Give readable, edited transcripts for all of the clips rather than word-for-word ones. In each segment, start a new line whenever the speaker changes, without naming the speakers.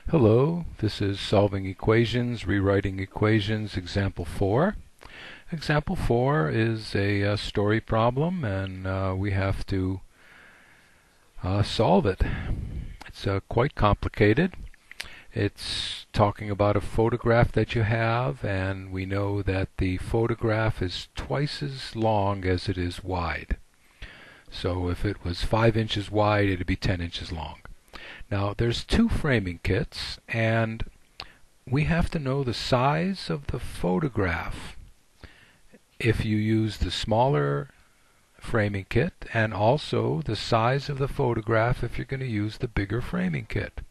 Hello, this is Solving Equations, Rewriting Equations, Example 4. Example 4 is a story problem, and we have to solve it. It's quite complicated. It's talking about a photograph that you have, and we know that the photograph is twice as long as it is wide. So if it was 5 inches wide, it would be 10 inches long. Now there's two framing kits, and we have to know the size of the photograph if you use the smaller framing kit, and also the size of the photograph if you're going to use the bigger framing kit.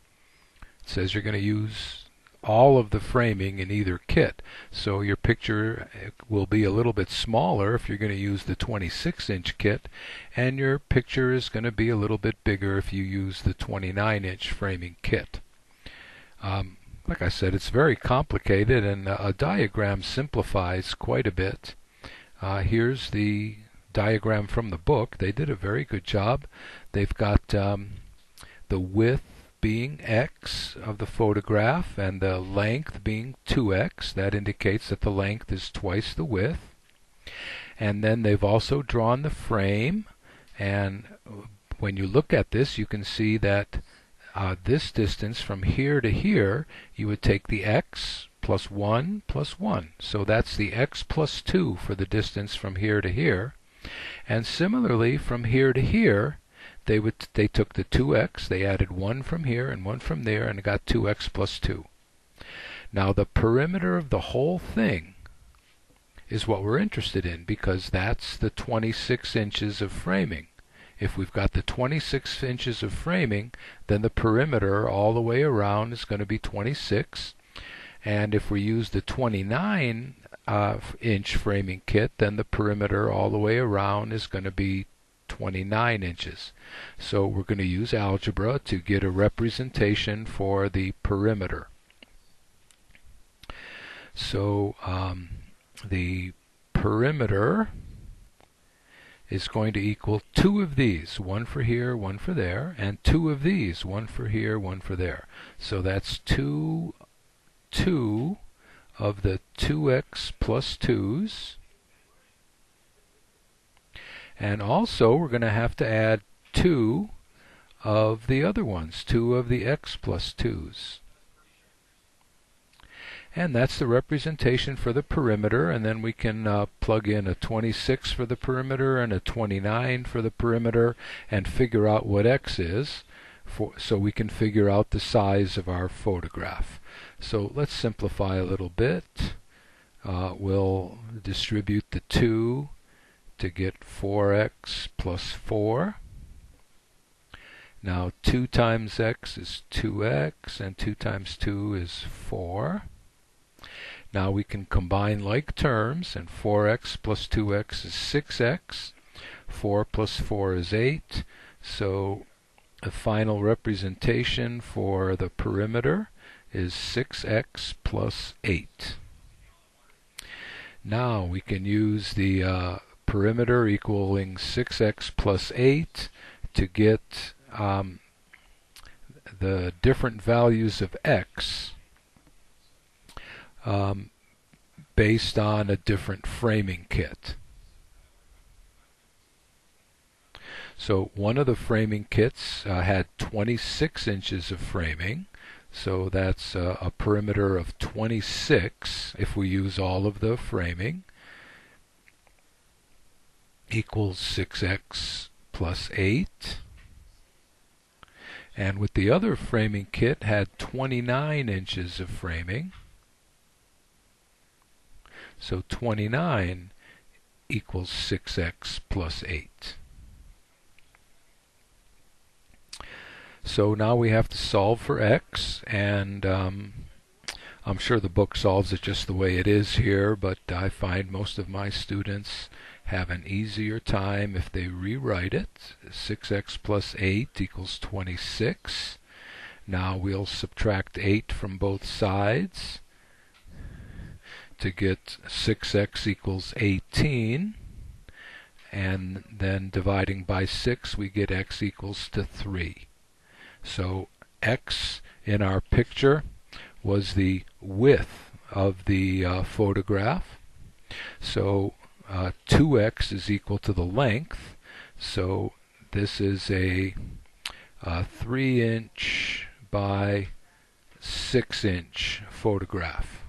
It says you're going to use all of the framing in either kit, so your picture will be a little bit smaller if you're going to use the 26-inch kit, and your picture is going to be a little bit bigger if you use the 29-inch framing kit. Like I said, it's very complicated, and a diagram simplifies quite a bit. Here's the diagram from the book. They did a very good job. They've got the width being x of the photograph and the length being 2x. That indicates that the length is twice the width. And then they've also drawn the frame, and when you look at this you can see that this distance from here to here, you would take the x plus 1 plus 1. So that's the x plus 2 for the distance from here to here. And similarly from here to here, they took the 2x, they added 1 from here and 1 from there, and got 2x plus 2. Now the perimeter of the whole thing is what we're interested in, because that's the 26 inches of framing. If we've got the 26 inches of framing, then the perimeter all the way around is going to be 26. And if we use the 29-inch framing kit, then the perimeter all the way around is going to be 29 inches. So we're going to use algebra to get a representation for the perimeter. So the perimeter is going to equal two of these, one for here, one for there, and two of these, one for here, one for there. So that's 2 of the 2x plus 2's. And also we're going to have to add 2 of the other ones, 2 of the x plus 2's. And that's the representation for the perimeter, and then we can plug in a 26 for the perimeter and a 29 for the perimeter and figure out what x is, so we can figure out the size of our photograph. So let's simplify a little bit. We'll distribute the 2 to get 4x plus 4. Now 2 times x is 2x, and 2 times 2 is 4. Now we can combine like terms, and 4x plus 2x is 6x. 4 plus 4 is 8. So the final representation for the perimeter is 6x plus 8. Now we can use the perimeter equaling 6x plus 8 to get the different values of x based on a different framing kit. So one of the framing kits had 26 inches of framing, so that's a perimeter of 26 if we use all of the framing, equals 6x plus 8. And with the other framing kit had 29 inches of framing, so 29 equals 6x plus 8. So now we have to solve for x, and I'm sure the book solves it just the way it is here, but I find most of my students have an easier time if they rewrite it. 6x plus 8 equals 26. Now we'll subtract 8 from both sides to get 6x equals 18, and then dividing by 6 we get x equals to 3. So x in our picture was the width of the photograph. So 2x is equal to the length. So this is a 3-inch by 6-inch photograph.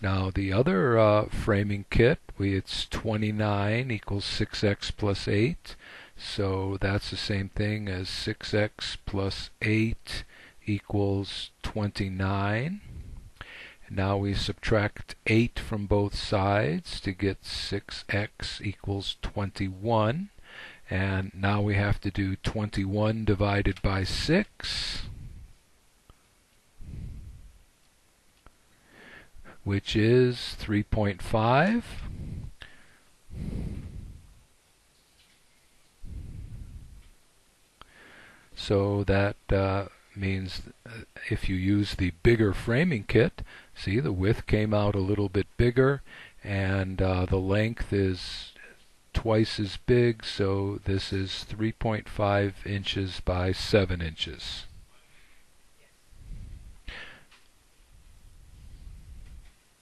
Now the other framing kit, it's 29 equals 6x plus 8. So that's the same thing as 6x plus 8 equals 29. Now we subtract 8 from both sides to get 6x equals 21. And now we have to do 21 divided by 6, which is 3.5. So that means if you use the bigger framing kit, see, the width came out a little bit bigger, and the length is twice as big, so this is 3.5 inches by 7 inches.